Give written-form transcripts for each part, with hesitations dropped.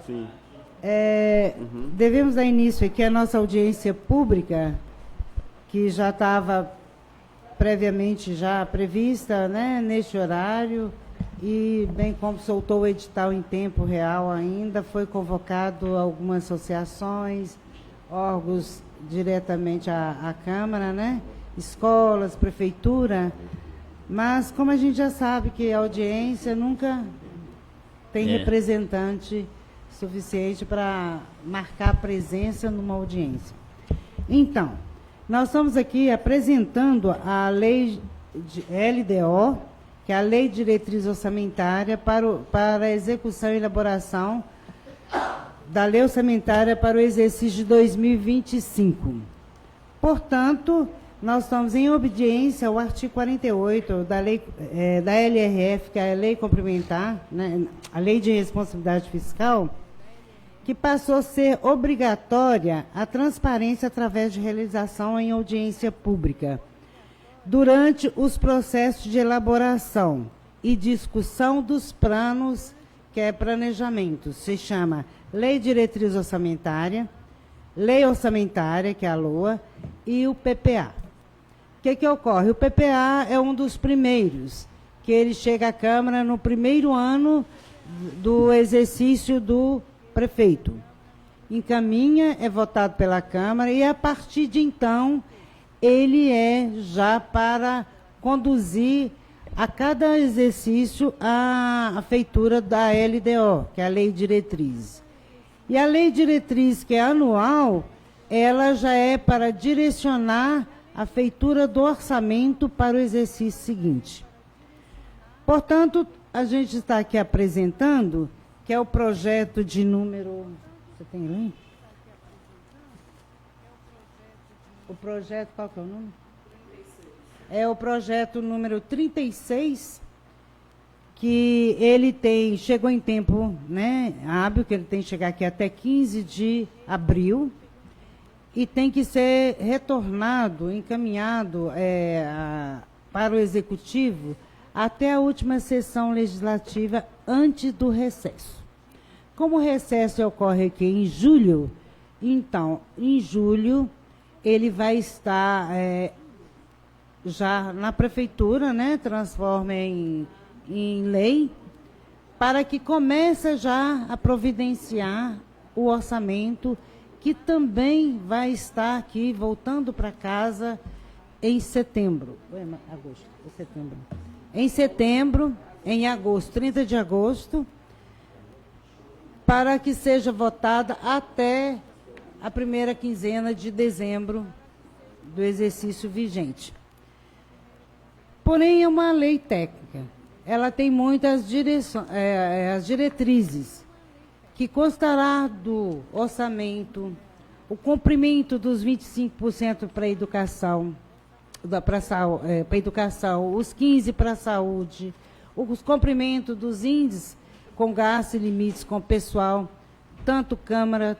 Sim. Devemos dar início aqui à nossa audiência pública, que já estava previamente já prevista, né, neste horário, e bem como soltou o edital em tempo real ainda, foi convocado algumas associações, órgãos diretamente à Câmara, né, escolas, prefeitura, mas como a gente já sabe que a audiência nunca tem representante suficiente para marcar presença numa audiência. Então, nós estamos aqui apresentando a lei de LDO, que é a Lei de Diretriz Orçamentária para a execução e elaboração da Lei Orçamentária para o exercício de 2025. Portanto, nós estamos em obediência ao artigo 48 da lei da LRF, que é a Lei Complementar, né, a Lei de Responsabilidade Fiscal, que passou a ser obrigatória a transparência através de realização em audiência pública, durante os processos de elaboração e discussão dos planos, que é planejamento, se chama Lei de Diretriz Orçamentária, Lei Orçamentária, que é a LOA, e o PPA. O que ocorre? O PPA é um dos primeiros, que ele chega à Câmara no primeiro ano do exercício do prefeito. Encaminha, é votado pela Câmara, e a partir de então, ele é já para conduzir a cada exercício a feitura da LDO, que é a Lei Diretriz. E a Lei Diretriz, que é anual, ela já é para direcionar a feitura do orçamento para o exercício seguinte. Portanto, a gente está aqui apresentando, que é o projeto de número... Você tem aí? O projeto, qual que é o número? 36. É o projeto número 36, que ele chegou em tempo, né, hábil, que ele tem que chegar aqui até 15 de abril, e tem que ser retornado, encaminhado para o Executivo até a última sessão legislativa antes do recesso. Como o recesso ocorre aqui em julho, então, em julho, ele vai estar já na prefeitura, né, transforma em lei, para que comece já a providenciar o orçamento, que também vai estar aqui, voltando para casa, em setembro. Agosto, setembro. Em setembro, em agosto, 30 de agosto, para que seja votada até a primeira quinzena de dezembro do exercício vigente. Porém, é uma lei técnica. Ela tem muitas as diretrizes, que constará do orçamento, o cumprimento dos 25% para a educação, para educação, os 15% para a saúde, os cumprimentos dos índices com gastos e limites com pessoal, tanto Câmara,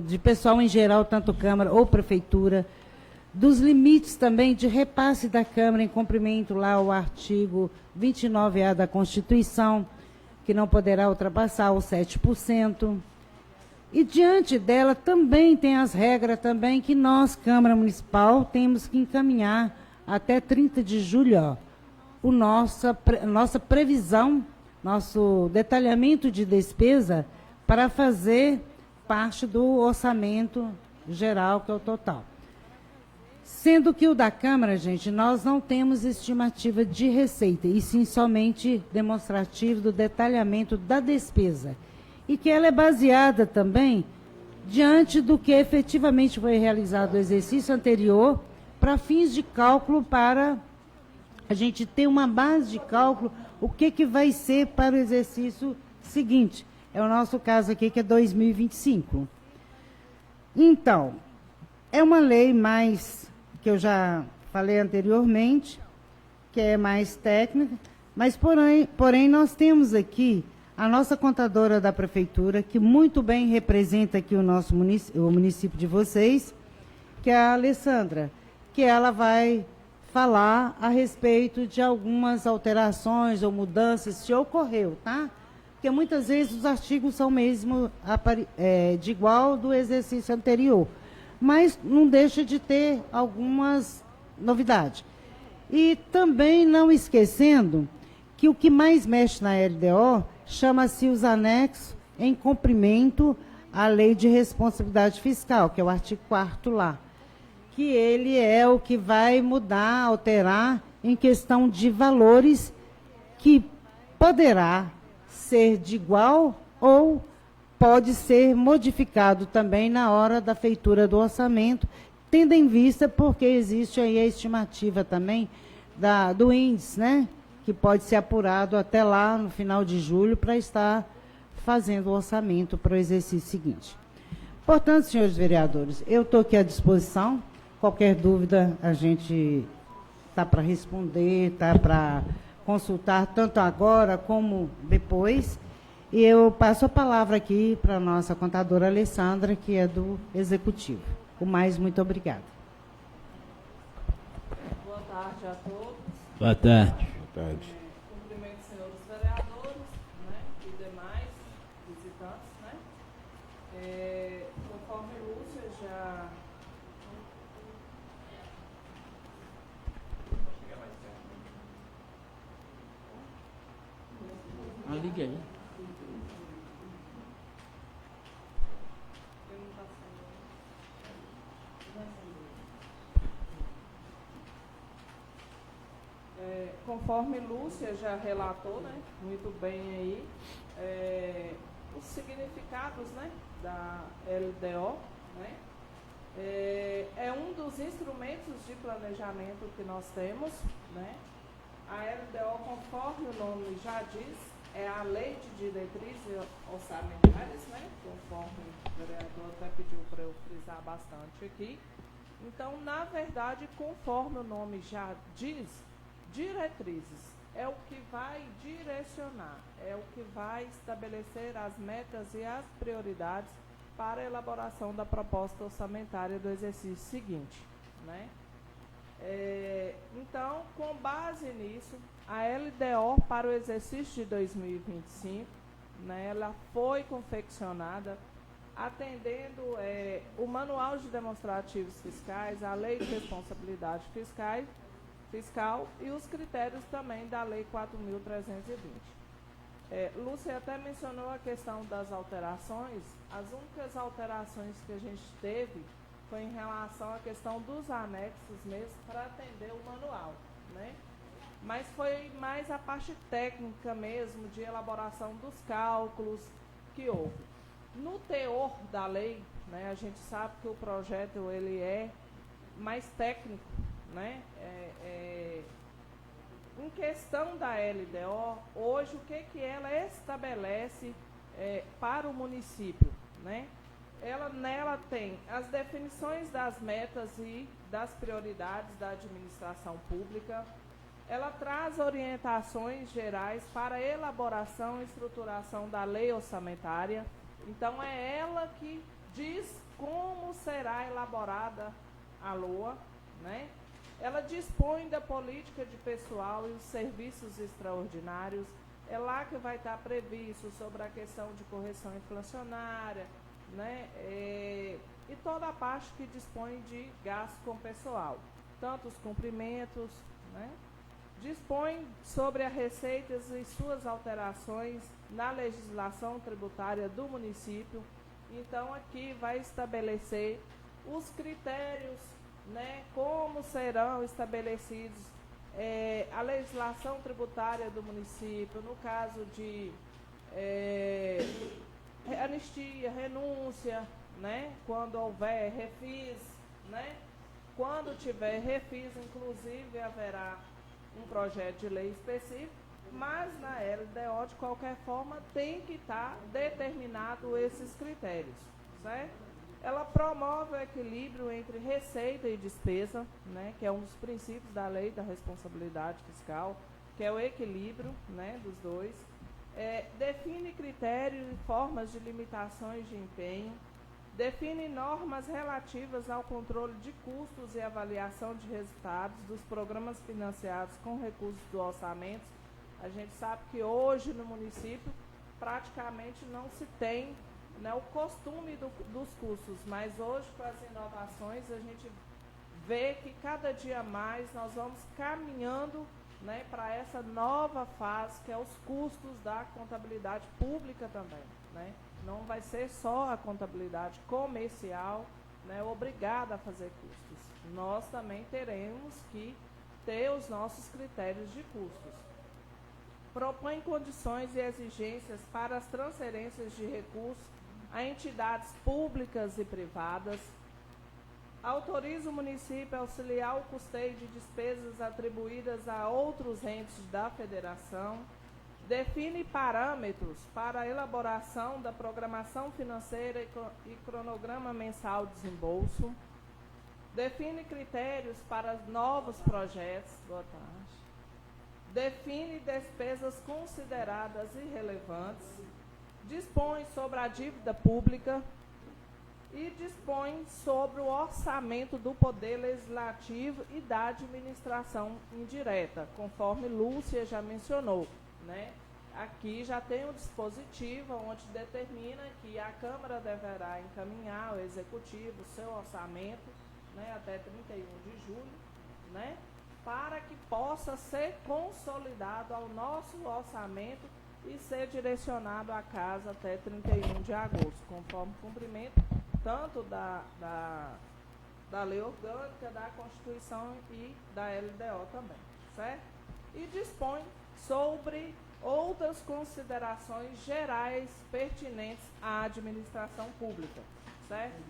de pessoal em geral, tanto Câmara ou Prefeitura, dos limites também de repasse da Câmara em cumprimento lá ao artigo 29A da Constituição, que não poderá ultrapassar os 7%. E diante dela também tem as regras também que nós, Câmara Municipal, temos que encaminhar até 30 de julho, nossa previsão, nosso detalhamento de despesa para fazer parte do orçamento geral, que é o total. Sendo que o da Câmara, gente, nós não temos estimativa de receita, e sim somente demonstrativo do detalhamento da despesa. E que ela é baseada também diante do que efetivamente foi realizado no exercício anterior, para fins de cálculo, para a gente ter uma base de cálculo, o que vai ser para o exercício seguinte. É o nosso caso aqui, que é 2025. Então, é uma lei mais, que eu já falei anteriormente, que é mais técnica, mas, porém nós temos aqui a nossa contadora da prefeitura, que muito bem representa aqui o nosso município, o município de vocês, que é a Alessandra, que ela vai falar a respeito de algumas alterações ou mudanças, se ocorreu, tá? porque muitas vezes os artigos são mesmo de igual do exercício anterior, mas não deixa de ter algumas novidades. E também não esquecendo que o que mais mexe na LDO chama-se os anexos em cumprimento à Lei de Responsabilidade Fiscal, que é o artigo 4º lá, que ele é o que vai mudar, alterar em questão de valores que poderá ser de igual ou pode ser modificado também na hora da feitura do orçamento, tendo em vista porque existe aí a estimativa também do índice, né? Que pode ser apurado até lá no final de julho para estar fazendo o orçamento para o exercício seguinte. Portanto, senhores vereadores, eu estou aqui à disposição. Qualquer dúvida a gente está para responder, está para consultar tanto agora como depois. E eu passo a palavra aqui para a nossa contadora Alessandra, que é do Executivo. O mais, muito obrigada. Boa tarde a todos. Boa tarde. Boa tarde. Cumprimento os senhores vereadores, né, e demais visitantes, né. Conforme Lúcia já... Liga aí. Conforme Lúcia já relatou, né, muito bem aí, os significados, né, da LDO, né, é um dos instrumentos de planejamento que nós temos, né. A LDO, conforme o nome já diz, é a Lei de Diretrizes Orçamentárias, né, conforme o vereador até pediu para eu frisar bastante aqui. Então, na verdade, conforme o nome já diz, diretrizes é o que vai direcionar, é o que vai estabelecer as metas e as prioridades para a elaboração da proposta orçamentária do exercício seguinte, né? Então, com base nisso, a LDO para o exercício de 2025, né, ela foi confeccionada atendendo o Manual de Demonstrativos Fiscais, a Lei de Responsabilidade Fiscal e os critérios também da Lei 4.320. Lúcia até mencionou a questão das alterações. As únicas alterações que a gente teve foi em relação à questão dos anexos mesmo para atender o manual, né? Mas foi mais a parte técnica mesmo, de elaboração dos cálculos que houve. No teor da lei, né, a gente sabe que o projeto ele é mais técnico, né? Em questão da LDO, hoje o que ela estabelece para o município, né? Nela tem as definições das metas e das prioridades da administração pública. Ela traz orientações gerais para a elaboração e estruturação da lei orçamentária. Então, é ela que diz como será elaborada a LOA, né? Ela dispõe da política de pessoal e os serviços extraordinários. É lá que vai estar previsto sobre a questão de correção inflacionária, né? E toda a parte que dispõe de gasto com pessoal, tanto os cumprimentos, né? Dispõe sobre as receitas e suas alterações na legislação tributária do município. Então, aqui vai estabelecer os critérios, né, como serão estabelecidos a legislação tributária do município, no caso de anistia, renúncia, né, quando houver refis, né, quando tiver refis, inclusive, haverá um projeto de lei específico, mas na LDO, de qualquer forma, tem que estar determinado esses critérios, certo? Ela promove o equilíbrio entre receita e despesa, né, que é um dos princípios da lei da responsabilidade fiscal, que é o equilíbrio, né, dos dois. Define critérios e formas de limitações de empenho, define normas relativas ao controle de custos e avaliação de resultados dos programas financiados com recursos do orçamento. A gente sabe que hoje no município praticamente não se tem, né, o costume dos cursos, mas hoje, com as inovações, a gente vê que cada dia mais nós vamos caminhando, né, para essa nova fase, que é os custos da contabilidade pública também, né? Não vai ser só a contabilidade comercial, né, obrigada a fazer custos. Nós também teremos que ter os nossos critérios de custos. Propõe condições e exigências para as transferências de recursos a entidades públicas e privadas. Autoriza o município a auxiliar o custeio de despesas atribuídas a outros entes da federação. Define parâmetros para a elaboração da programação financeira e cronograma mensal de desembolso. Define critérios para novos projetos. Boa tarde. Define despesas consideradas irrelevantes. Dispõe sobre a dívida pública e dispõe sobre o orçamento do Poder Legislativo e da administração indireta, conforme Lúcia já mencionou, né? Aqui já tem um dispositivo onde determina que a Câmara deverá encaminhar ao Executivo o seu orçamento, né, até 31 de julho, né, para que possa ser consolidado ao nosso orçamento e ser direcionado à casa até 31 de agosto, conforme cumprimento tanto da Lei Orgânica, da Constituição e da LDO também, certo? E dispõe sobre outras considerações gerais pertinentes à administração pública, certo?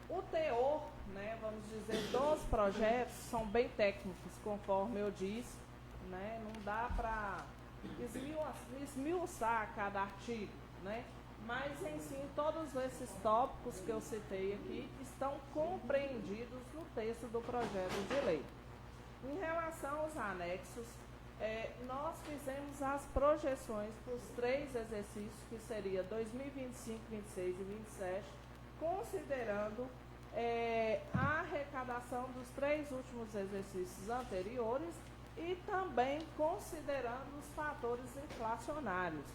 O teor, né, vamos dizer, dos projetos são bem técnicos, conforme eu disse, né? Não dá para esmiuçar cada artigo, né? Mas, em si, todos esses tópicos que eu citei aqui estão compreendidos no texto do projeto de lei. Em relação aos anexos, nós fizemos as projeções para os 3 exercícios, que seria 2025, 26 e 27, considerando a arrecadação dos 3 últimos exercícios anteriores e também considerando os fatores inflacionários,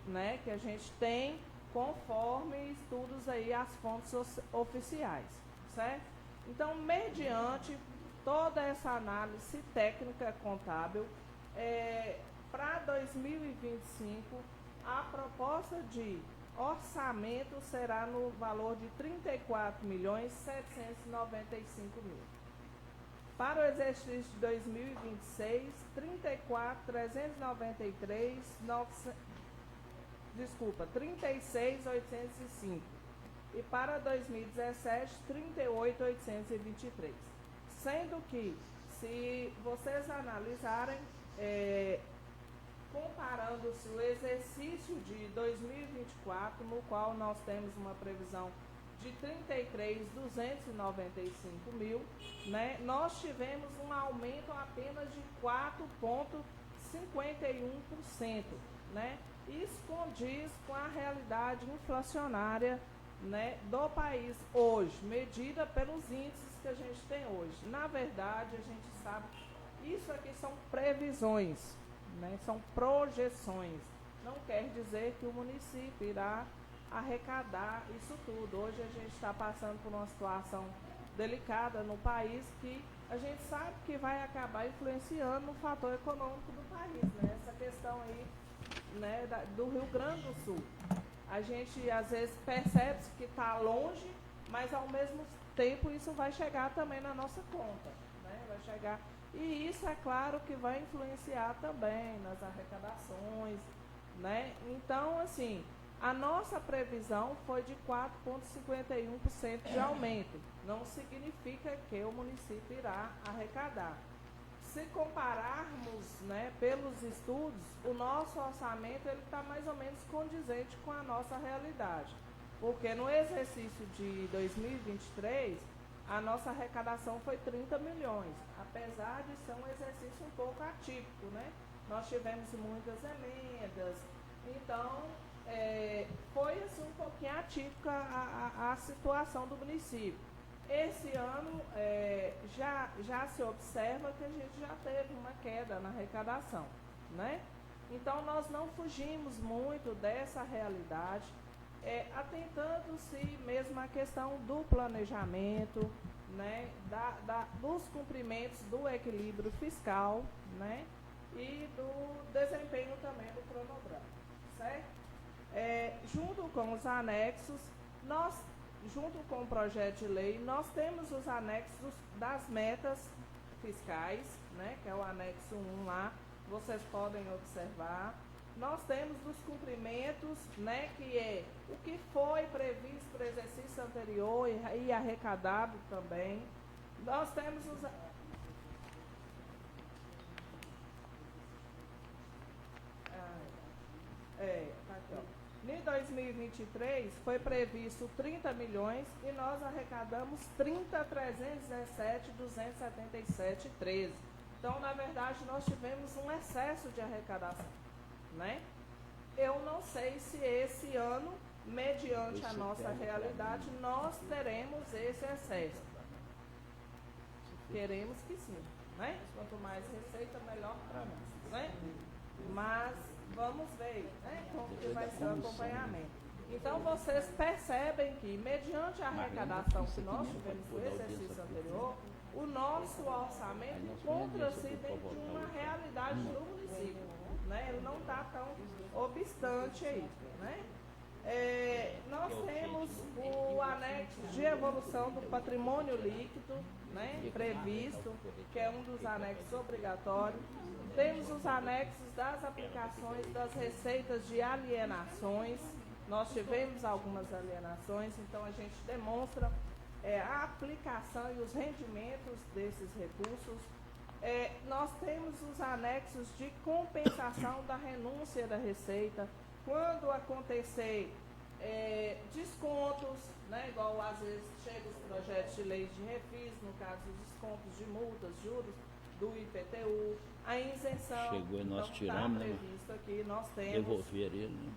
né, que a gente tem conforme estudos aí as fontes oficiais, certo? Então, mediante toda essa análise técnica contábil, para 2025, a proposta de orçamento será no valor de R$ 34.795.000. Para o exercício de 2026, 36.805. E para 2017, 38.823. Sendo que, se vocês analisarem, comparando-se o exercício de 2024, no qual nós temos uma previsão de 33.295.000, né, nós tivemos um aumento apenas de 4,51%, né? Isso condiz com a realidade inflacionária, né, do país hoje, medida pelos índices que a gente tem hoje. Na verdade, a gente sabe que isso aqui são previsões, né, são projeções. Não quer dizer que o município irá arrecadar isso tudo. Hoje a gente está passando por uma situação delicada no país que a gente sabe que vai acabar influenciando no fator econômico do país, né? Essa questão aí, né, do Rio Grande do Sul. A gente às vezes percebe que está longe, mas ao mesmo tempo isso vai chegar também na nossa conta, né? Vai chegar. E isso é claro que vai influenciar também nas arrecadações, né? Então, assim, a nossa previsão foi de 4,51% de aumento. Não significa que o município irá arrecadar. Se compararmos, né, pelos estudos, o nosso orçamento está mais ou menos condizente com a nossa realidade. Porque no exercício de 2023, a nossa arrecadação foi 30 milhões, apesar de ser um exercício um pouco atípico, né? Nós tivemos muitas emendas, então foi assim, um pouquinho atípica a situação do município. Esse ano já se observa que a gente já teve uma queda na arrecadação, né? Então, nós não fugimos muito dessa realidade, atentando-se mesmo à questão do planejamento, né, dos cumprimentos do equilíbrio fiscal, né, e do desempenho também do cronograma, certo? Junto com os anexos, junto com o projeto de lei, nós temos os anexos das metas fiscais, né, que é o anexo 1 lá, vocês podem observar. Nós temos os cumprimentos, né, que é o que foi previsto para o exercício anterior e arrecadado também. Nós temos os... tá aqui, ó. Em 2023 foi previsto 30 milhões e nós arrecadamos 30.317.277,13. Então, na verdade, nós tivemos um excesso de arrecadação, né? Eu não sei se esse ano, mediante a nossa realidade, nós teremos esse excesso. Queremos que sim, né? Quanto mais receita, melhor para nós, né? Mas vamos ver, né, como que vai ser o acompanhamento. Então, vocês percebem que, mediante a arrecadação que nós tivemos no exercício anterior, o nosso orçamento encontra-se dentro de uma realidade do município, né? Ele não está tão obstante aí, né? Nós temos o anexo de evolução do patrimônio líquido, né, previsto, que é um dos anexos obrigatórios. Temos os anexos das aplicações das receitas de alienações. Nós tivemos algumas alienações, então a gente demonstra a aplicação e os rendimentos desses recursos. Nós temos os anexos de compensação da renúncia da receita. Quando acontecer descontos, né, igual às vezes chegam os projetos de lei de refis, no caso os descontos de multas, juros do IPTU, a isenção. Chegou e nós então, tiramos, tá previsto aqui, nós temos. Devolver ele, né?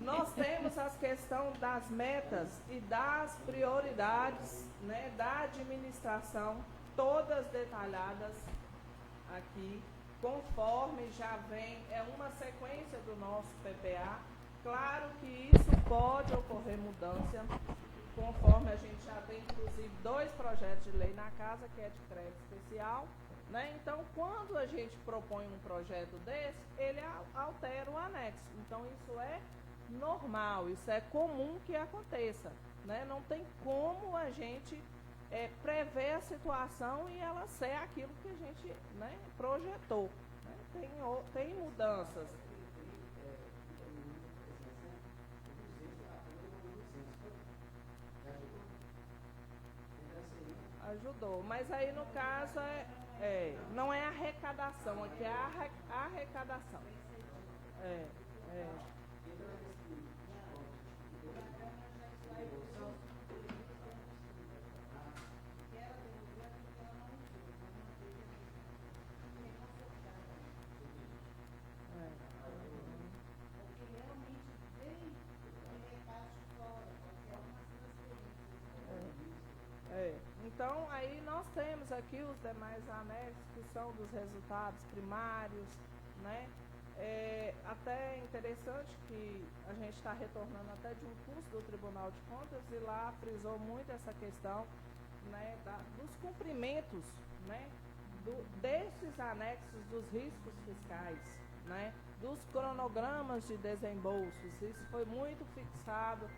Nós temos as questões das metas e das prioridades, né, da administração, todas detalhadas aqui, conforme já vem, uma sequência do nosso PPA. Claro que isso pode ocorrer mudança, conforme a gente já tem, inclusive, 2 projetos de lei na casa, que é de crédito especial, né? Então, quando a gente propõe um projeto desse, ele altera o anexo. Então, isso é normal, isso é comum que aconteça, né? Não tem como a gente prever a situação e ela ser aquilo que a gente, né, projetou, né? Tem mudanças. Ajudou, mas aí no caso não é arrecadação, aqui é arrecadação. Então, aí nós temos aqui os demais anexos que são dos resultados primários, né? Até interessante que a gente está retornando até de um curso do Tribunal de Contas e lá frisou muito essa questão, né, dos cumprimentos, né, desses anexos dos riscos fiscais, né, dos cronogramas de desembolsos. Isso foi muito fixado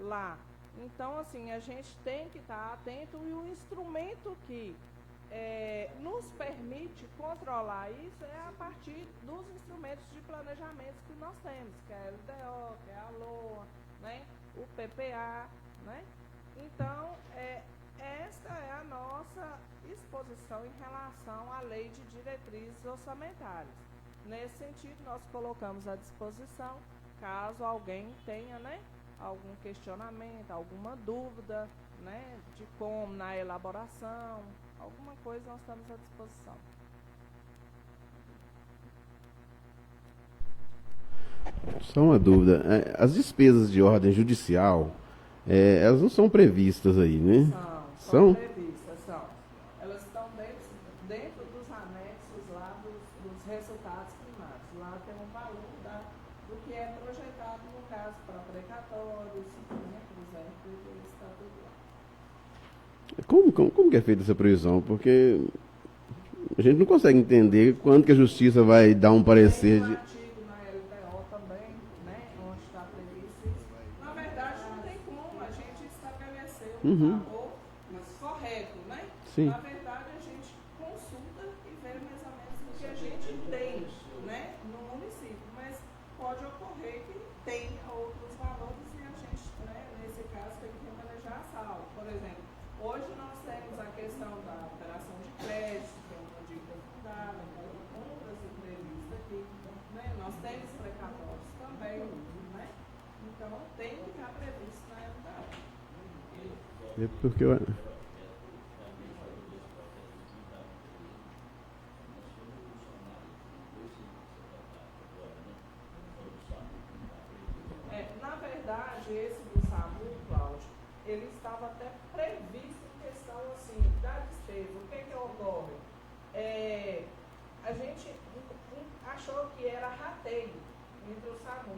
lá. Então, assim, a gente tem que estar atento e o instrumento que nos permite controlar isso é a partir dos instrumentos de planejamento que nós temos, que é a LDO, que é a LOA, né, o PPA, né? Então, esta é a nossa exposição em relação à lei de diretrizes orçamentárias. Nesse sentido, nós colocamos à disposição, caso alguém tenha, né, algum questionamento, alguma dúvida, né, de como na elaboração, alguma coisa, nós estamos à disposição. Só uma dúvida, as despesas de ordem judicial, elas não são previstas aí, né? São previstas, são. Elas estão dentro dos anexos o valor do que é projetado, no caso, para precatórios, né, por exemplo, e está tudo lá. Como que é feita essa previsão? Porque a gente não consegue entender quando que a justiça vai dar um parecer Tem um de... artigo na LDO também, né, onde está previsto isso. Na verdade, não tem como a gente estabelecer um valor correto, né? Sim. Na verdade, a gente consulta e vê mais ou menos o que a gente tem, né, no município. Mas pode ocorrer que tenha outros valores e a gente, né, nesse caso, tem que manejar a sala. Por exemplo, hoje nós temos a questão da operação de crédito, que é uma dívida fundada, compras imprevistas aqui, né? Nós temos precatórios também, né? Então tem que estar previsto na LDO. É porque eu... Na verdade, esse do SAMU, Cláudio, ele estava até previsto em questão assim, da despesa. O que ocorre? A gente achou que era rateio entre o SAMU.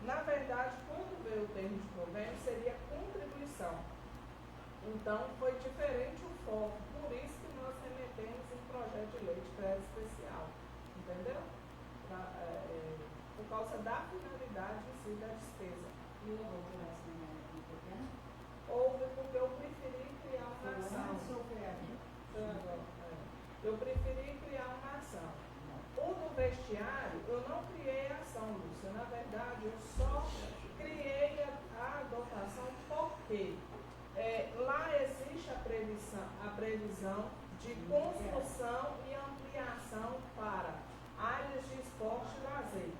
Na verdade, quando veio o termo de convênio, seria contribuição. Então, foi diferente o foco. Por isso que nós remetemos um projeto de lei de crédito especial. Entendeu? Por causa da finalidade em si da despesa. E houve porque eu preferi criar uma ação. Eu preferi criar uma ação. O do vestiário, eu não criei a ação, Lúcia. Na verdade, eu só criei a dotação porque lá existe a previsão de construção e ampliação para áreas de esporte e lazer.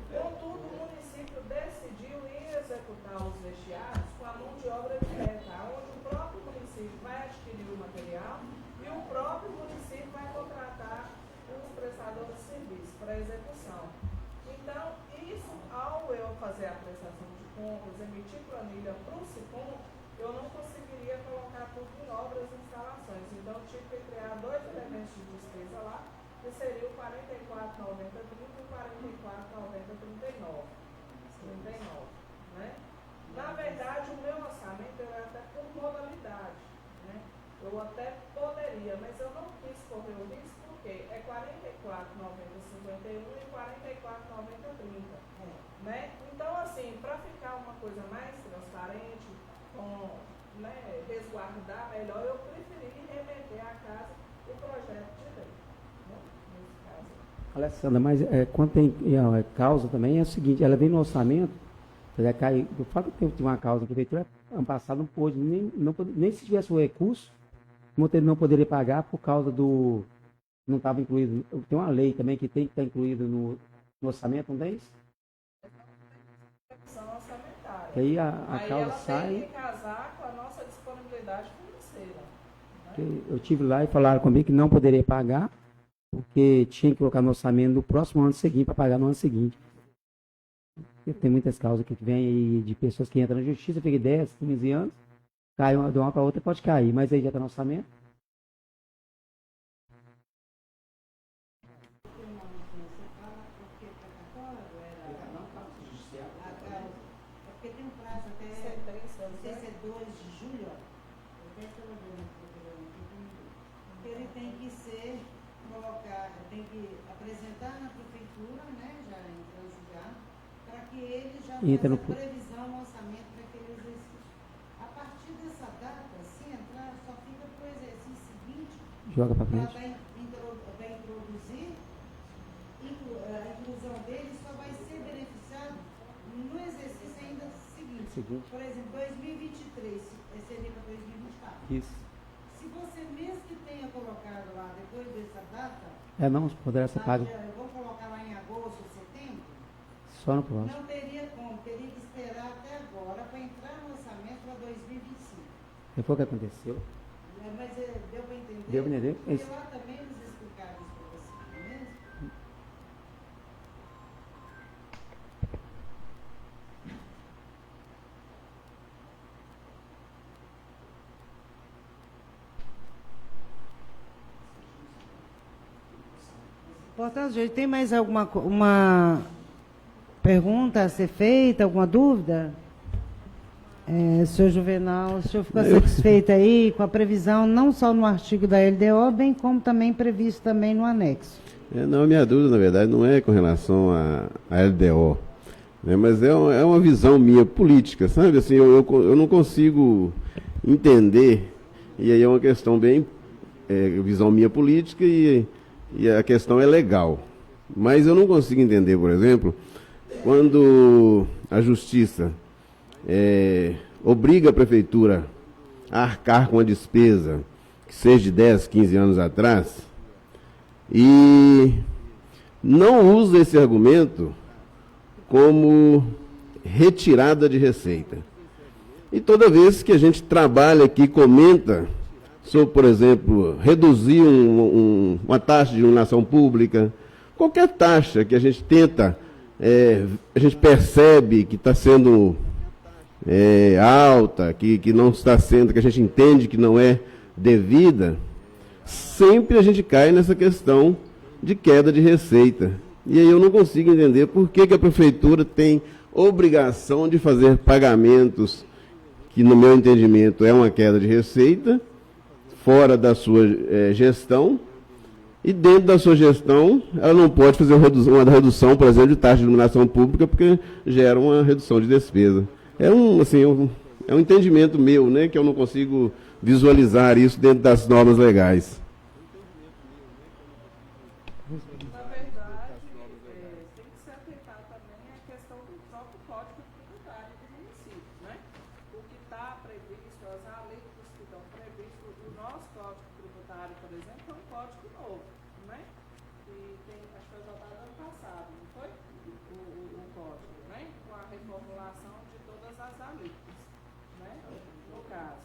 Contudo, o município decidiu ir executar os vestiários com a mão de obra direta, onde o próprio município vai adquirir o material e o próprio município vai contratar os prestadores de serviço para execução. Então, isso, ao eu fazer a prestação de contas, emitir planilha para o SICOM, eu não conseguiria colocar tudo em obras e instalações. Então, eu tive que criar dois elementos de despesa lá, que seria o 44,90,30 e o 44,90,39. 39, né? Na verdade, o meu orçamento era até por modalidade, né? Eu até poderia, mas eu não quis correr o risco porque é 44,90,51 e 44,90,30, né? Então, assim, para ficar uma coisa mais transparente, né, resguardar melhor, eu preferi remeter à casa o projeto de lei, né, nesse caso. Alessandra, mas quando tem causa também, é o seguinte, ela vem no orçamento, o fato de ter uma causa na prefeitura, ano passado não pôde, nem se tivesse o recurso, não poderia pagar por causa do... Não estava incluído. Tem uma lei também que tem que estar incluído no orçamento, não tem isso? Orçamentária. Que aí a Aí causa ela sai. tem que casar com a nossa disponibilidade financeira. Né? Eu tive lá e falaram comigo que não poderia pagar, porque tinha que colocar no orçamento no próximo ano seguinte para pagar no ano seguinte. Tem muitas causas que vêm aí de pessoas que entram na justiça, fica 10, 15 anos, cai de uma para outra, pode cair, mas aí já está no orçamento. Porque tem um prazo até, não sei se é 2 de julho, ó. Eu até estou olhando aqui, ele tem que ser colocado, tem que apresentar na prefeitura, né, já entrando já, para que ele já faça a previsão no orçamento para aquele exercício. A partir dessa data, se entrar, só fica para o exercício seguinte, Joga para frente. vai introduzir, a inclusão dele só vai ser beneficiado no exercício ainda seguinte. Por exemplo, 2023, seria para 2024. Isso. Se você mesmo que tenha colocado lá depois dessa data, Não poderá ser pago. eu vou colocar lá em agosto, setembro, Só no próximo. não teria como, teria que esperar até agora para entrar no orçamento para 2025. Foi o que aconteceu. Mas deu para entender? Deu para entender? Porque lá também eles explicaram isso para você, não é mesmo? Portanto, gente, tem mais uma pergunta a ser feita, alguma dúvida? Senhor Juvenal, o senhor ficou satisfeito aí com a previsão, não só no artigo da LDO, bem como também previsto também no anexo? Não, a minha dúvida, na verdade, não é com relação à LDO, né, mas é uma visão minha política, sabe? Assim, eu não consigo entender, e aí é uma questão bem, visão minha política e a questão é legal. Mas eu não consigo entender, por exemplo, quando a Justiça obriga a Prefeitura a arcar com a despesa que seja de 10, 15 anos atrás, e não usa esse argumento como retirada de receita. E toda vez que a gente trabalha aqui, comenta sobre, por exemplo, reduzir uma taxa de iluminação pública, qualquer taxa que a gente tenta, a gente percebe que está sendo alta, que não está sendo, que a gente entende que não é devida, sempre a gente cai nessa questão de queda de receita. E aí eu não consigo entender por que a Prefeitura tem obrigação de fazer pagamentos que, no meu entendimento, é uma queda de receita, fora da sua gestão, e dentro da sua gestão, ela não pode fazer uma redução, por exemplo, de taxa de iluminação pública, porque gera uma redução de despesa. É um entendimento meu, né, que eu não consigo visualizar isso dentro das normas legais. Na verdade, tem que se atentar também à questão do próprio Código Tributário do município, né? O que está previsto, as alíquotas que estão previstas, o nosso Código Tributário, por exemplo, é um código novo, né? Que tem, acho que foi votado ano passado, não foi? O código, né? Com a reformulação de todas as alíquotas, né? No caso.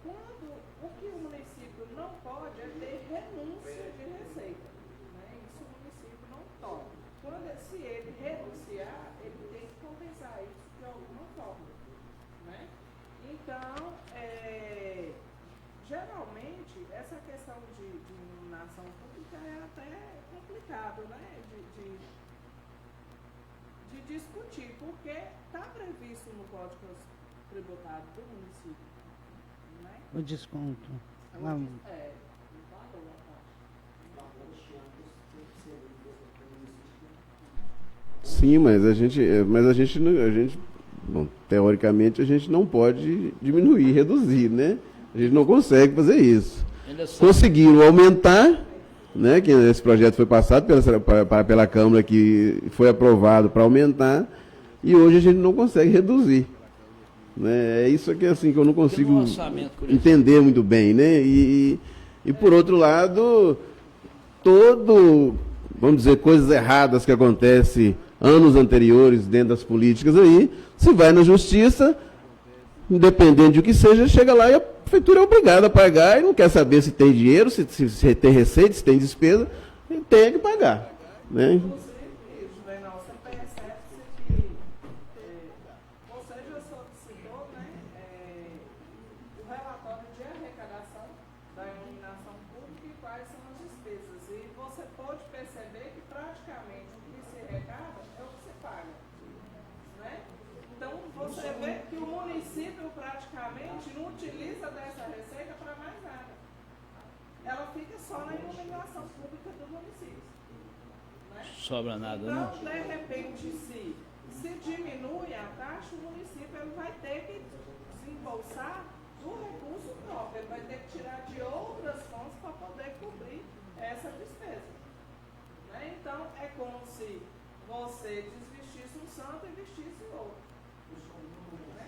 Quando o que o município não pode é ter renúncia de receita, né? Isso o município não pode. Se ele renunciar, ele tem que compensar isso de alguma forma, né? Então, geralmente, essa questão de iluminação pública é até complicado, né? De discutir, porque está previsto no Código Tributário do município, né? O desconto. O valor, a taxa. Sim, mas a gente, bom, teoricamente, a gente não pode diminuir, reduzir, né? A gente não consegue fazer isso. Conseguiram aumentar, né? Que esse projeto foi passado pela Câmara, que foi aprovado para aumentar, e hoje a gente não consegue reduzir. Né? É isso aqui assim, que eu não consigo entender muito bem, né? E por outro lado, vamos dizer, coisas erradas que acontecem anos anteriores dentro das políticas aí, se vai na justiça, independente do que seja, chega lá e a prefeitura é obrigada a pagar e não quer saber se tem dinheiro, se tem receita, se tem despesa, tem que pagar. Né? Inclusive, Juvenal, você percebe-se que você já solicitou, né, o relatório de arrecadação da iluminação pública e quais são as despesas. E você pode perceber que praticamente o que se arrecada é o que se paga, né? Então, você vê que o município praticamente não utiliza dessa receita para mais nada. Ela fica só na iluminação pública do município. Né? Sobra nada, então, não? de repente, se diminui a taxa, o município ele vai ter que se embolsar do recurso próprio. Ele vai ter que tirar de outras fontes para poder cobrir essa despesa. Né? Então, é como se você desvestisse um santo e vestisse outro. Né?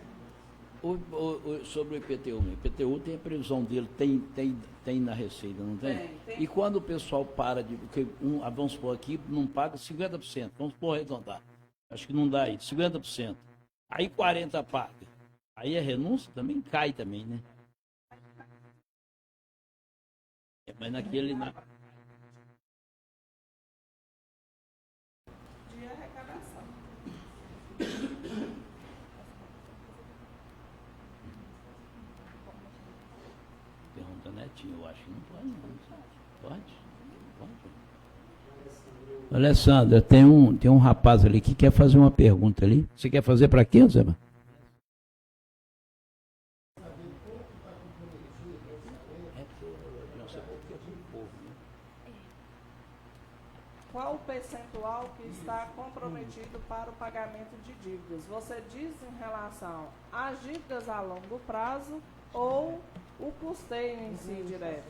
Sobre o IPTU, o IPTU tem a previsão dele, tem na Receita, não tem? Tem. E quando o pessoal para de, porque vamos supor aqui, não paga 50%, vamos supor arredondar, acho que não dá isso, 50%, aí 40% paga, aí a renúncia também cai também, né? Mas naquele... De arrecadação. Pergunta Netinho, eu acho que não pode não. Pode? Pode? Alessandra, tem um rapaz ali que quer fazer uma pergunta ali. Você quer fazer para quem, Zé? Qual o percentual que está comprometido para o pagamento de dívidas? Você diz em relação às dívidas a longo prazo ou o custeio em si direto?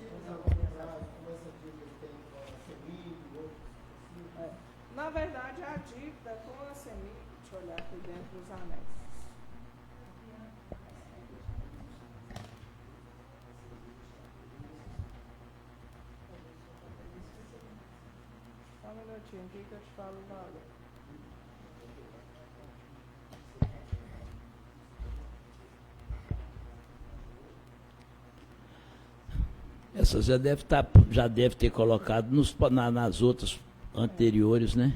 Na verdade, a dívida com a CEMIG, deixa eu olhar aqui dentro dos anexos. Só um minutinho aqui que eu te falo o valor. Essa já deve ter colocado nas outras anteriores, né?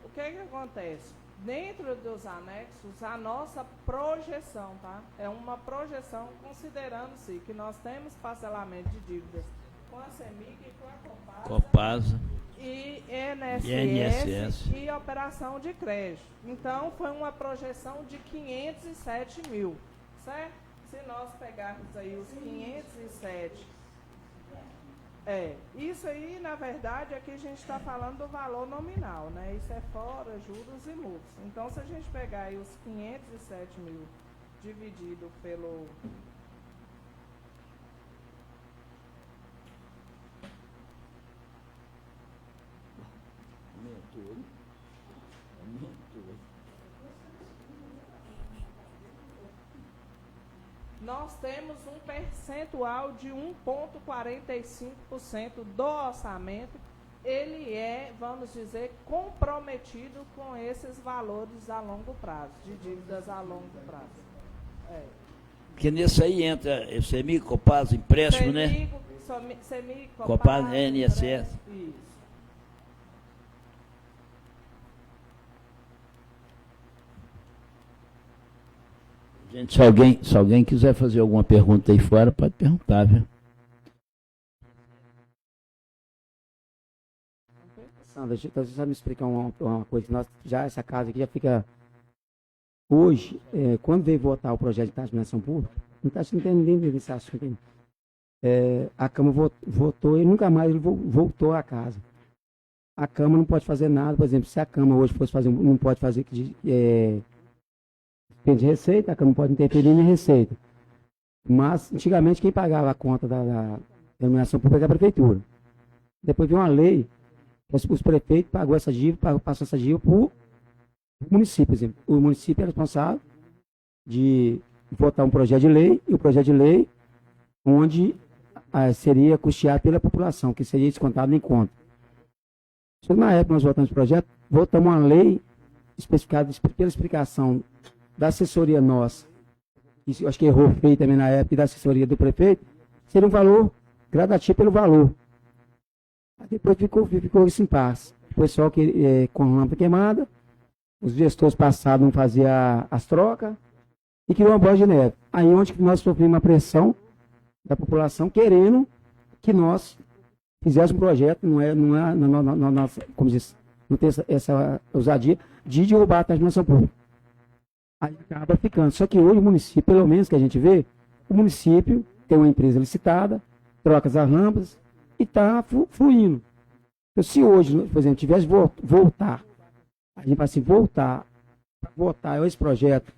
O que acontece? Dentro dos anexos, a nossa projeção, tá? É uma projeção considerando-se que nós temos parcelamento de dívidas com a CEMIG e com a Copasa. E INSS, INSS e operação de crédito. Então, foi uma projeção de 507 mil, certo? Se nós pegarmos aí os 507, isso aí, na verdade, aqui a gente está falando do valor nominal, né? Isso é fora juros e multas. Então, se a gente pegar aí os 507 mil dividido pelo... Nós temos um percentual de 1,45% do orçamento. Ele é, vamos dizer, comprometido com esses valores a longo prazo, de dívidas a longo prazo. Porque nesse aí entra CEMIG, Copasa, empréstimo, né? CEMIG, Copasa, INSS. Isso. Gente, se alguém quiser fazer alguma pergunta aí fora, pode perguntar, viu? Sandra, deixa eu só me explicar uma coisa. Essa casa aqui já fica... Hoje, quando veio votar o projeto de taxa pública, não está entendendo esse assunto. A Câmara votou e nunca mais ele voltou à casa. A Câmara não pode fazer nada, por exemplo, se a Câmara hoje fosse fazer, não pode fazer de receita, a Câmara não pode interferir na receita. Mas, antigamente, quem pagava a conta da iluminação pública era a Prefeitura. Depois veio uma lei, os prefeitos pagou essa dívida, passou essa dívida para o município. Por exemplo. O município é responsável de votar um projeto de lei, e o projeto de lei onde seria custeado pela população, que seria descontado em conta. Na época nós votamos o projeto, votamos uma lei especificada pela explicação da assessoria nossa, isso acho que errou feio também na época, e da assessoria do prefeito, seria um valor gradativo pelo valor. Aí depois ficou esse impasse. O pessoal com lâmpada queimada, os gestores passados não faziam as trocas, e criou uma bola de neve. Aí onde que nós sofremos uma pressão da população querendo que nós fizéssemos um projeto, como diz, não tem essa ousadia de derrubar a taxa pública. Aí acaba ficando. Só que hoje o município, pelo menos que a gente vê, o município tem uma empresa licitada, troca as lâmpadas e está fluindo. Então, se hoje, por exemplo, tivesse voltar, a gente vai assim, votar esse projeto,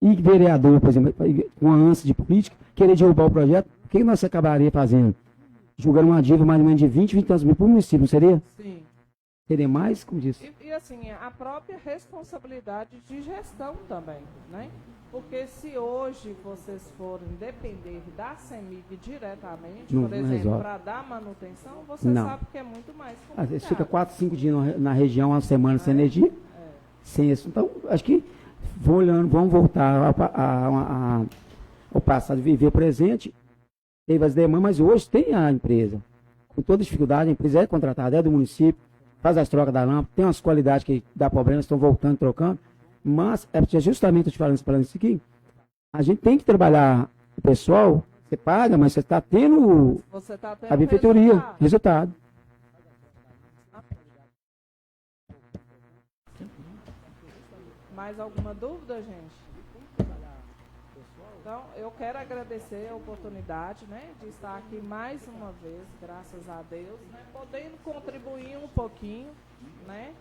e vereador, por exemplo, com uma ânsia de política, querer derrubar o projeto, o que nós acabaria fazendo? Julgando uma dívida mais ou menos de 20 tantos mil para o município, não seria? Sim. Seria mais, como disse? E assim, a própria responsabilidade de gestão também, né? Porque se hoje vocês forem depender da CEMIG diretamente, por exemplo, para dar manutenção, você sabe que é muito mais complicado. Às vezes fica 4, 5 dias na região, uma semana sem energia, sem isso. Então, acho que vamos voltar ao passado, viver o presente. Teve as demandas, mas hoje tem a empresa. Com toda dificuldade, a empresa é contratada, é do município, faz as trocas da lâmpada, tem umas qualidades que dá problema, estão voltando, trocando. Mas, justamente eu te falando isso aqui, a gente tem que trabalhar o pessoal, você paga, mas você está tendo a benfeitoria, resultado. Mais alguma dúvida, gente? Então, eu quero agradecer a oportunidade, né, de estar aqui mais uma vez, graças a Deus, né, podendo contribuir um pouquinho, né,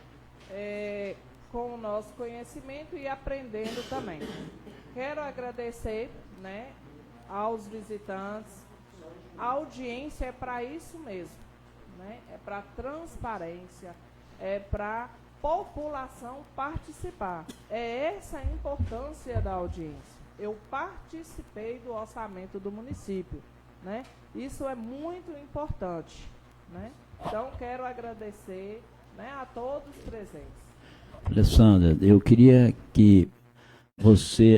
com o nosso conhecimento e aprendendo também. Quero agradecer, né, aos visitantes. A audiência é para isso mesmo, né, é para transparência, é para população participar. É essa a importância da audiência. Eu participei do orçamento do município, né? Isso é muito importante, né? Então, quero agradecer, né, a todos os presentes. Alessandra, eu queria que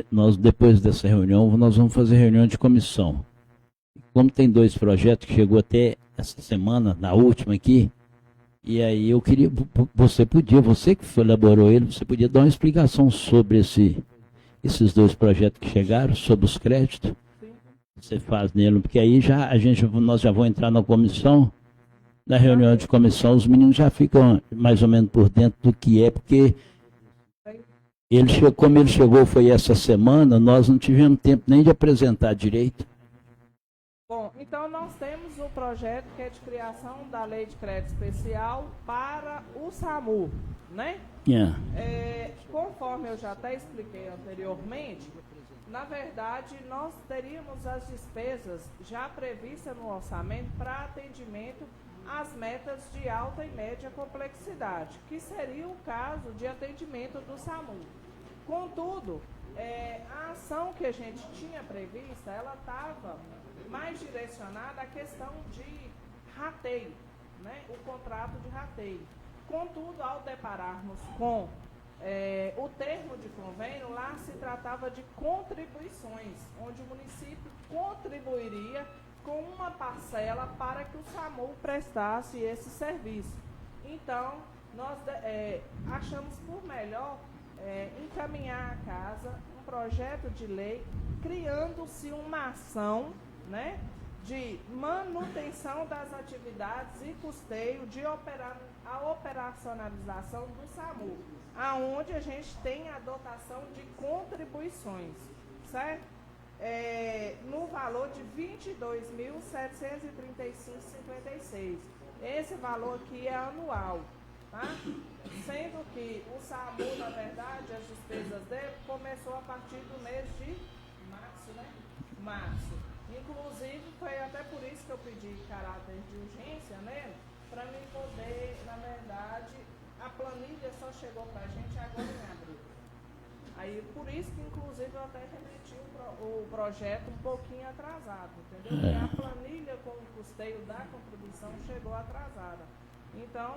nós depois dessa reunião, nós vamos fazer reunião de comissão. Como tem 2 projetos que chegou até essa semana, na última aqui, e aí eu queria, você que elaborou ele, você podia dar uma explicação sobre esses 2 projetos que chegaram, sobre os créditos. Sim. Você faz nele, porque aí nós já vamos entrar na comissão, na reunião de comissão, os meninos já ficam mais ou menos por dentro do que é, porque como ele chegou foi essa semana, nós não tivemos tempo nem de apresentar direito. Bom, então nós temos um projeto que é de criação da Lei de Crédito Especial para o SAMU, né? Yeah. Conforme eu já até expliquei anteriormente, na verdade nós teríamos as despesas já previstas no orçamento para atendimento às metas de alta e média complexidade, que seria o caso de atendimento do SAMU. Contudo, a ação que a gente tinha prevista, ela estava mais direcionada à questão de rateio, né? O contrato de rateio. Contudo, ao depararmos com o termo de convênio, lá se tratava de contribuições, onde o município contribuiria com uma parcela para que o SAMU prestasse esse serviço. Então, nós achamos por melhor encaminhar à casa um projeto de lei criando-se uma ação, né, de manutenção das atividades e custeio a operacionalização do SAMU, aonde a gente tem a dotação de contribuições, certo? No valor de R$ 22.735,56. Esse valor aqui é anual, tá? Sendo que o SAMU, na verdade, as despesas dele começou a partir do mês de março, né? Março. Inclusive, foi até por isso que eu pedi caráter de urgência nele, para mim poder, na verdade, a planilha só chegou para a gente agora em abril. Aí, por isso que, inclusive, eu até remeti o projeto um pouquinho atrasado, entendeu? Porque a planilha com o custeio da contribuição chegou atrasada. Então,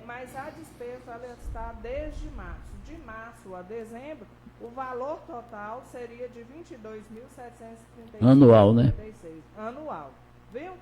mas a despesa ela está desde março. De março a dezembro, o valor total seria de R$ 22.735,56. Anual, né? Anual. Viu?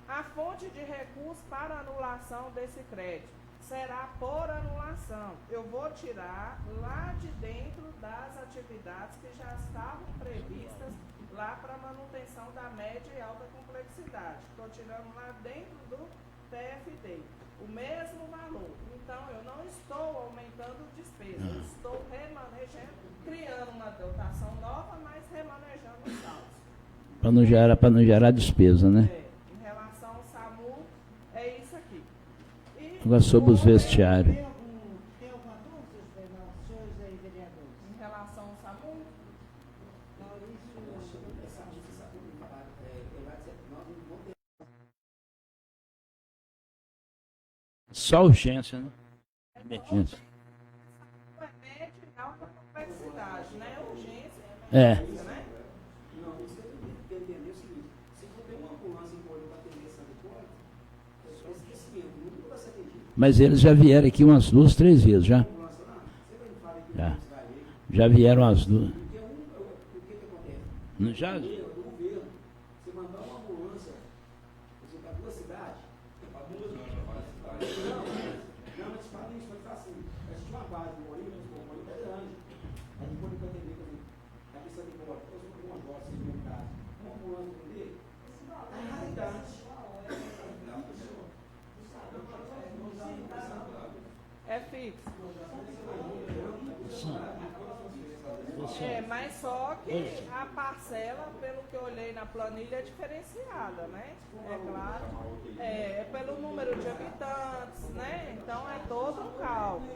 A fonte de recurso para anulação desse crédito será por anulação. Eu vou tirar lá de dentro das atividades que já estavam previstas lá para manutenção da média e alta complexidade. Estou tirando lá dentro do TFD. O mesmo valor. Então, eu não estou aumentando despesa, eu estou remanejando, criando uma dotação nova, mas remanejando os saldos. Para não gerar despesa, né? Em relação ao SAMU, é isso aqui. E agora sobre os vestiários. Tem alguma dúvida, senhores aí, vereadores? Em relação ao SAMU, Só urgência, né? Emergência. é média e alta complexidade, né? Urgência É. né? Não, isso que eu entender é o seguinte: se for ter uma ambulância em Coelho para atender Santo Hipólito, é esquecimento, nunca vai ser atendido. Mas eles já vieram aqui umas 2, 3 vezes, já. Já vieram as 2. Porque o que acontece? Não já? Do governo, você mandar uma ambulância para 2 cidades, para 2 não, mas fala isso, mas fala assim, a gente tinha uma base no Morinho, o Morinho é grande, a gente pode atender, por exemplo, a questão de porta, eu sou uma agora, se no caso, uma ambulância atender, é raridade. É fixo. Mas só que a parcela, pelo que eu olhei na planilha, é diferenciada, né? É claro. É pelo número de habitantes, né? Então é todo um cálculo.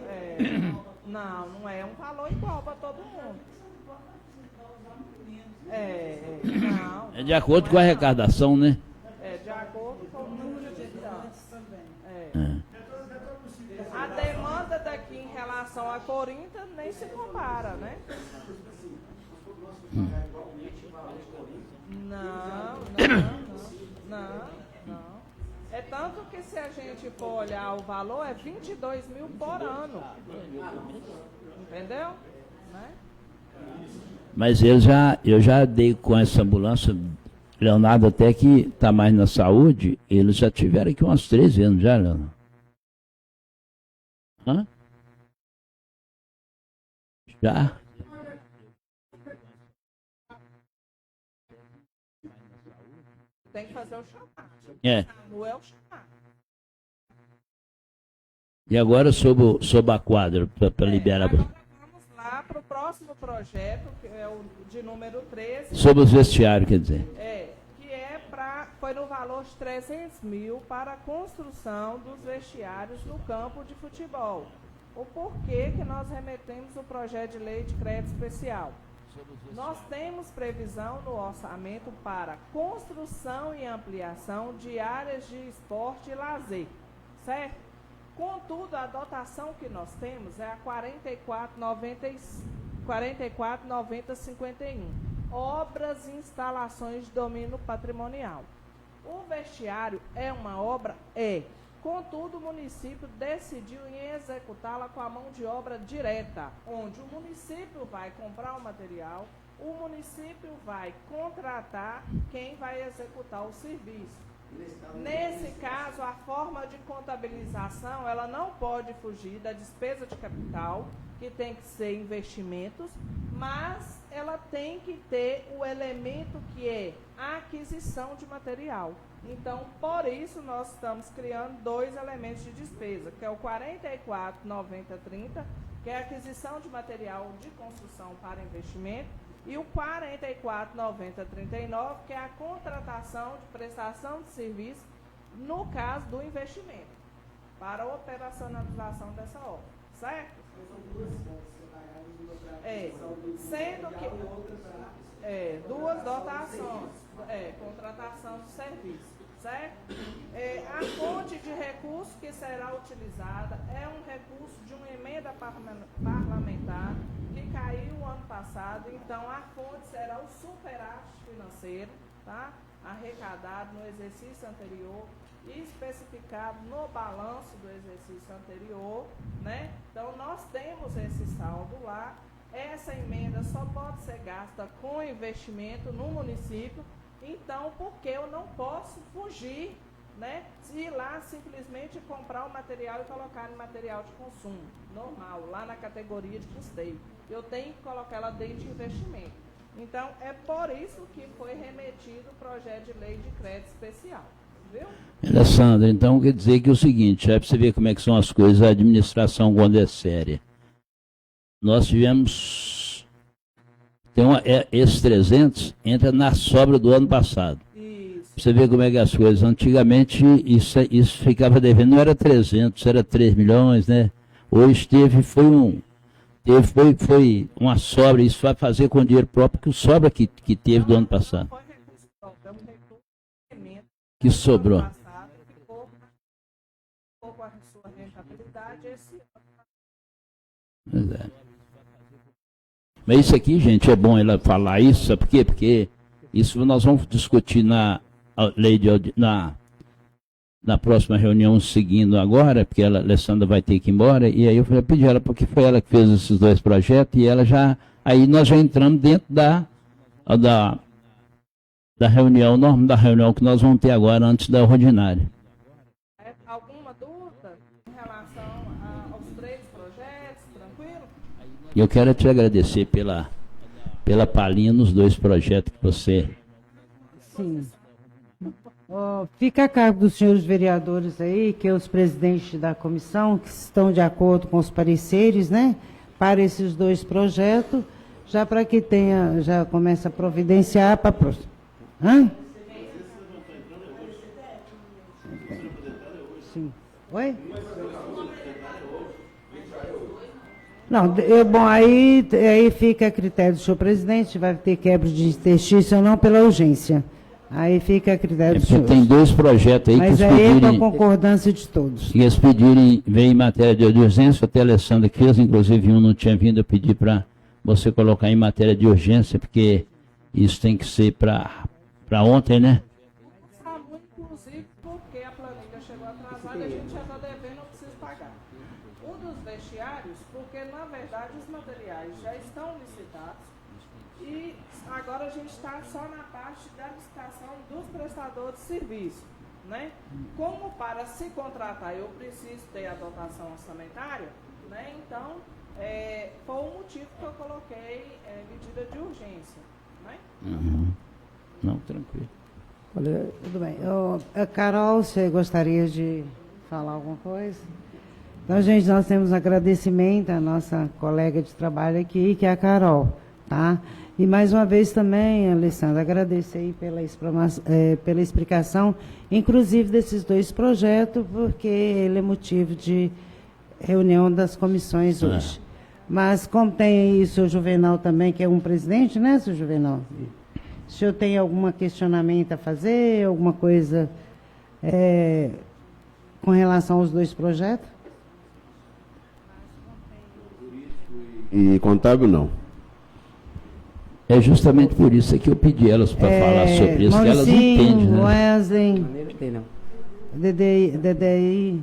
Não é um valor igual para todo mundo. Não. É de acordo com a arrecadação, né? É de acordo com o número de habitantes. A demanda daqui em relação a Corinto nem se compara, né? Não. É tanto que se a gente for olhar o valor, é 22 mil por ano. Entendeu? Né? Mas eu já dei com essa ambulância, Leonardo até que está mais na saúde, eles já tiveram aqui umas 13 anos já, Leonardo. Hã? Já? Tem que fazer o chamado. É. Não é o chamado. E agora sob a quadra, para liberar. Agora vamos lá para o próximo projeto, que é o de número 13. Sobre os vestiários, quer dizer. Foi no valor de 300 mil para a construção dos vestiários no campo de futebol. O porquê que nós remetemos o projeto de lei de crédito especial. Nós temos previsão no orçamento para construção e ampliação de áreas de esporte e lazer, certo? Contudo, a dotação que nós temos é a 44.90.51, obras e instalações de domínio patrimonial. O vestiário é uma obra? É. Contudo, o município decidiu em executá-la com a mão de obra direta, onde o município vai comprar o material, o município vai contratar quem vai executar o serviço. Nesse caso, a forma de contabilização, ela não pode fugir da despesa de capital, que tem que ser investimentos, mas ela tem que ter o elemento que é a aquisição de material. Então, por isso, nós estamos criando dois elementos de despesa, que é o 44.90.30, que é a aquisição de material de construção para investimento, e o 44.90.39, que é a contratação de prestação de serviço, no caso do investimento, para a operacionalização dessa obra, certo? Sendo que duas dotações, contratação de serviço, certo? A fonte de recurso que será utilizada é um recurso de uma emenda parlamentar que caiu ano passado, então a fonte será o superávit financeiro, tá? Arrecadado no exercício anterior e especificado no balanço do exercício anterior, né? Então nós temos esse saldo lá. Essa emenda só pode ser gasta com investimento no município, então porque eu não posso fugir, né, de ir lá simplesmente comprar o material e colocar no material de consumo normal, lá na categoria de custeio. Eu tenho que colocar ela dentro de investimento. Então é por isso que foi remetido o projeto de lei de crédito especial. Viu? Alessandra, então quer dizer que é o seguinte, é para você ver como é que são as coisas, a administração quando é séria. Nós tivemos, esses 300 entra na sobra do ano passado. Isso. Pra você ver como é que as coisas, antigamente isso ficava devendo, não era 300, era 3 milhões, né? Hoje foi uma sobra, isso vai fazer com dinheiro próprio, que o sobra que teve do ano passado. Foi recurso próprio, é um recurso que sobrou. passado, ficou com a sua rentabilidade esse ano. Pois é. Mas isso aqui, gente, é bom ela falar isso, sabe por quê? Porque isso nós vamos discutir na lei na próxima reunião seguindo agora, porque a Alessandra vai ter que ir embora, e aí eu falei, pedi ela, porque foi ela que fez esses dois projetos, e ela aí nós já entramos dentro da reunião, norma da reunião que nós vamos ter agora antes da ordinária. Alguma dúvida em relação aos três projetos? Tranquilo? E eu quero te agradecer pela palhinha nos dois projetos que você... Sim. Fica a cargo dos senhores vereadores aí, que é os presidentes da comissão, que estão de acordo com os pareceres, né, para esses dois projetos, já para que tenha, já começa a providenciar para a próxima. Hã? Sim. Oi? Não, bom, aí fica a critério do senhor presidente, vai ter quebra de interstício ou não pela urgência. Aí fica a critério do senhor. Tem 2 projetos aí Mas que aí eles é com a pedirem, concordância de todos. que eles pedirem, veio em matéria de urgência, até a Alessandra que fez, inclusive um não tinha vindo, eu pedi para você colocar em matéria de urgência, porque isso tem que ser para ontem, né? Sabe, inclusive, porque a planilha chegou atrasada e a gente já está devendo, eu preciso pagar. Um dos vestiários, porque na verdade os materiais já estão licitados e agora a gente está só na parte da licitação dos prestadores de serviço, né? Como para se contratar eu preciso ter a dotação orçamentária, né? Então, foi o motivo que eu coloquei medida de urgência, né? Uhum. Não, tranquilo. Olha, Tudo bem. Carol, você gostaria de falar alguma coisa? Então, gente, nós temos um agradecimento à nossa colega de trabalho aqui, que é a Carol, tá? E mais uma vez também, Alessandra, agradecer aí pela explicação, inclusive desses 2 projetos, porque ele é motivo de reunião das comissões hoje. Mas como tem aí o senhor Juvenal também, que é um presidente, né, senhor Juvenal? O senhor tem algum questionamento a fazer, alguma coisa com relação aos 2 projetos? E contábil não. É justamente por isso que eu pedi elas para falar sobre isso, que elas entendem, né? Wesley, maneira tem não. DDI,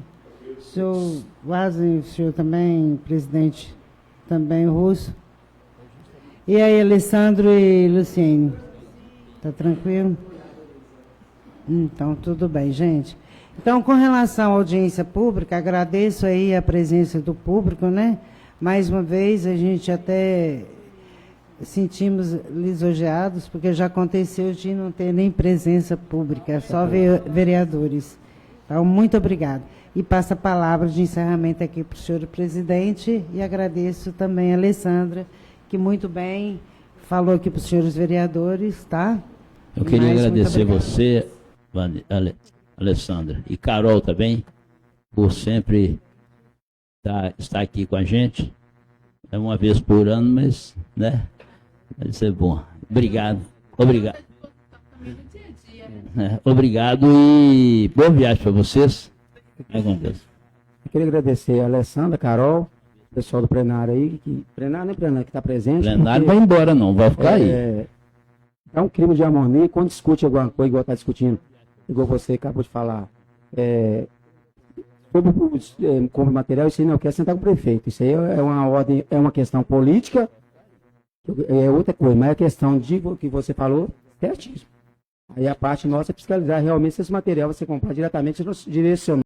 senhor Wesley, o senhor também, presidente, também russo. E aí, Alessandro e Luciene? Tá tranquilo? Então, tudo bem, gente. Então, com relação à audiência pública, agradeço aí a presença do público, né? Mais uma vez, a gente até sentimos lisonjeados, porque já aconteceu de não ter nem presença pública, só vereadores. Então, muito obrigada. E passo a palavra de encerramento aqui para o senhor presidente, e agradeço também a Alessandra, que muito bem falou aqui para os senhores vereadores, tá? Eu queria Mais, agradecer muito você, Alessandra, e Carol também, por sempre estar aqui com a gente. É uma vez por ano, mas, né? Vai ser bom. Obrigado. Obrigado. Obrigado e boa viagem para vocês. Eu queria agradecer a Alessandra, a Carol, o pessoal do plenário aí, plenário que está presente. Plenário vai embora não, vai ficar aí. É um crime de harmonia quando discute alguma coisa, igual está discutindo, igual você acabou de falar. Sobre compra material, isso aí não quer sentar com o prefeito. Isso aí é uma ordem, é uma questão política, é outra coisa, mas é questão de que você falou, certíssimo. Aí a parte nossa é fiscalizar realmente se esse material vai ser comprado diretamente direcionado